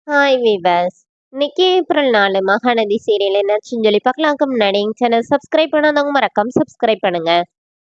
Hi viewers. இன்னைக்கு April 4 Mahanadi serial என்னாச்சுன்னு சொல்லி பார்க்கலாம்க்கு முன்னாடி எங்க சேனல் சப்ஸ்கிரைப் பண்ணாதவங்க மறக்காம சப்ஸ்கிரைப் பண்ணுங்க.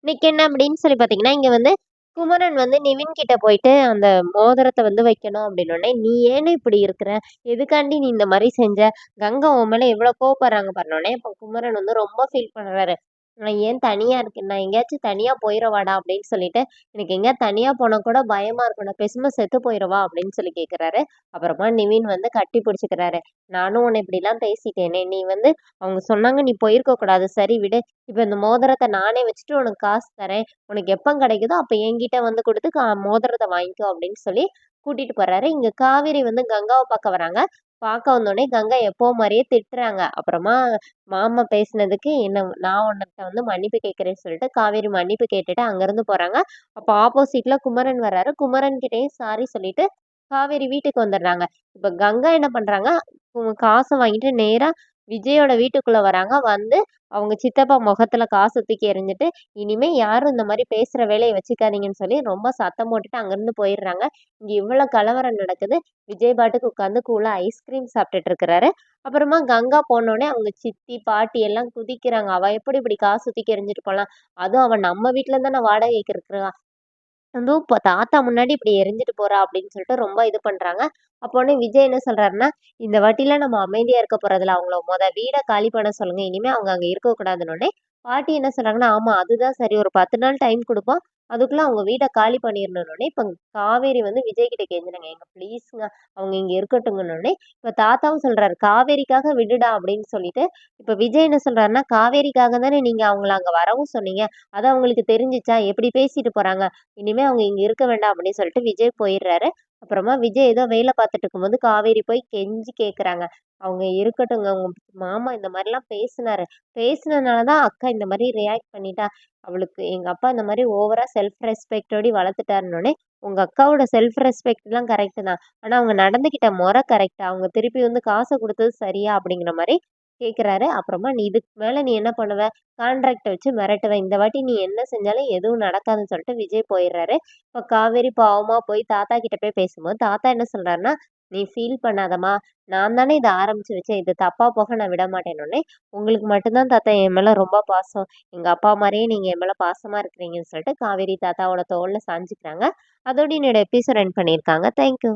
இன்னைக்கு என்ன அப்படின்னு சொல்லி பார்த்தீங்கன்னா, இங்க வந்து குமரன் வந்து நிவின் கிட்ட போயிட்டு அந்த மோதிரத்த வந்து வைக்கணும் அப்படின்னோடனே, "நீ ஏன்னு இப்படி இருக்கிற? எதுக்காண்டி நீ இந்த மாரி செஞ்ச? கங்கா உன் மேல எவ்வளோ கோவப்படுறாங்க பாருன்னோனே." இப்ப குமரன் வந்து ரொம்ப ஃபீல் பண்றாரு. "நான் ஏன் தனியா இருக்கேன்? நான் எங்கேயாச்சும் தனியா போயிறவாடா?" அப்படின்னு சொல்லிட்டு, "எனக்கு எங்கேயாவது தனியா போனா கூட பயமா இருக்கு. நான் பேசாம செத்து போயிறவா?" அப்படின்னு சொல்லி கேட்கிறாரு. அப்புறமா நிவின் வந்து கட்டி பிடிச்சுக்கிறாரு. "நானும் உன்ன இப்படிலாம் பேசிட்டேனே! நீ வந்து அவங்க சொன்னாங்க நீ போயிருக்க கூடாது. சரி விடு. இப்ப இந்த மோதிரத்த நானே வச்சுட்டு உனக்கு காசு தரேன். உனக்கு எப்ப கிடைக்குதோ அப்ப என்கிட்ட வந்து குடுத்து மோதிரத்த வாங்கிக்கோ" அப்படின்னு சொல்லி கூட்டிட்டு போறாரு. இங்க காவேரி வந்து கங்காவ பார்க்க வராங்க. பார்க்க வந்தோனே கங்கா எப்பவும் மாரியே திட்டுறாங்க. அப்புறமா மாமா பேசினதுக்கு நான் உன்கிட்ட வந்து மன்னிப்பு கேட்கிறேன்னு சொல்லிட்டு காவேரி மன்னிப்பு கேட்டுட்டு அங்கருந்து போறாங்க. அப்ப ஆப்போசிட்ல குமரன் வராரு. குமரன் கிட்டயும் சாரி சொல்லிட்டு காவேரி வீட்டுக்கு வந்துடுறாங்க. இப்ப கங்கா என்ன பண்றாங்க, காச வாங்கிட்டு நேரா விஜயோட வீட்டுக்குள்ள வராங்க. வந்து அவங்க சித்தப்பா முகத்துல காச தூக்கி எறிஞ்சுட்டு, "இனிமே யாரும் இந்த மாரி பேசுற வேலைய வச்சுக்காதீங்கன்னு" சொல்லி ரொம்ப சத்தம் போட்டுட்டு அங்கருந்து போயிடுறாங்க. இங்க இவ்வளோ கலவரம் நடக்குது. விஜய் பாட்டுக்கு உட்காந்து கூலா ஐஸ்கிரீம் சாப்பிட்டுட்டு இருக்கிறாரு. அப்புறமா கங்கா போனோனே அவங்க சித்தி, பாட்டி எல்லாம் குதிக்கிறாங்க. "அவ எப்படி இப்படி காசு தூக்கி எறிஞ்சுட்டு போலாம்? அதுவும் அவ நம்ம வீட்ல தானே வாடகைக்கு இருக்கிறா. அதுவும் இப்ப தாத்தா முன்னாடி இப்படி எரிஞ்சுட்டு போறா அப்படின்னு சொல்லிட்டு ரொம்ப இது பண்றாங்க. அப்போனே விஜய் என்ன சொல்றாருன்னா, இந்த வாட்டிலாம் நம்ம அமைதியா இருக்க போறதில்ல. அவங்கள வீட காலி பண்ண சொல்லுங்க. இனிமே அவங்க அங்க இருக்கக்கூடாதுன்னோனே, பாட்டி என்ன சொல்றாங்கன்னா, ஆமா அதுதான் சரி. ஒரு 10 நாள் டைம் குடுப்போம். அதுக்குள்ள அவங்க வீட காலி பண்ணிரணுன்னோனே, இப்ப காவேரி வந்து விஜய் கிட்ட கெஞ்சுறாங்க. "ஏங்க ப்ளீஸ்ங்க அவங்க இங்க இருக்கட்டுங்கன்னோனே." இப்ப தாத்தாவும் சொல்றாரு, "காவேரிக்காக விடுடா" அப்படின்னு சொல்லிட்டு, இப்ப விஜய் என்ன சொல்றாருன்னா, "காவேரிக்காக தானே நீங்க அவங்கள அங்க வரவும் சொன்னீங்க. அது அவங்களுக்கு தெரிஞ்சுச்சா? எப்படி பேசிட்டு போறாங்க. இனிமே அவங்க இங்க இருக்க வேண்டாம் அப்படின்னு சொல்லிட்டு விஜய் போயிடுறாரு. அப்புறமா விஜய் ஏதோ வேலை பார்த்துட்டு இருக்கும்போது காவேரி போய் கெஞ்சி கேட்குறாங்க. அவங்க இருக்கட்டுங்க. உங்க மாமா இந்த மாரிலாம் பேசினாரு. பேசினனால தான் அக்கா இந்த மாரி ரியாக்ட் பண்ணிட்டா. அவளுக்கு எங்க அப்பா இந்த மாரி ஓவரா செல்ஃப் ரெஸ்பெக்ட்டோட வளர்த்துட்டாருன்னோனே, உங்க அக்காவோட செல்ஃப் ரெஸ்பெக்ட்லாம் கரெக்ட் தான். ஆனா அவங்க நடந்துக்கிட்ட மொற கரெக்ட்டா? அவங்க திருப்பி வந்து காச குடுத்தது சரியா? அப்படிங்கிற மாரி கேட்குறாரு. அப்புறமா நீ இதுக்கு மேல நீ என்ன பண்ணுவ? கான்ட்ராக்ட்ட வச்சு மிரட்டுவேன். இந்த வாட்டி நீ என்ன செஞ்சாலும் எதுவும் நடக்காதுன்னு சொல்லிட்டு விஜய் போயிடுறாரு. இப்ப காவேரி பாவமா போய் தாத்தா கிட்ட போய் பேசும்போது, தாத்தா என்ன சொல்றாருன்னா, "நீ ஃபீல் பண்ணாதம்மா. நான் தானே இத ஆரம்பிச்சு வச்சேன். இது தப்பா போக நான் விட மாட்டேன்னோனே, உங்களுக்கு மட்டும் தான் தாத்தா என் மேல ரொம்ப பாசம். எங்க அப்பா மாரியே நீங்க என் மேல பாசமா இருக்கிறீங்கன்னு" சொல்லிட்டு காவேரி தாத்தாவோட தோள்ல சாஞ்சுக்கிறாங்க. அதோட என்னோட எபிசோட் எண்ட் பண்ணியிருக்காங்க. Thank you.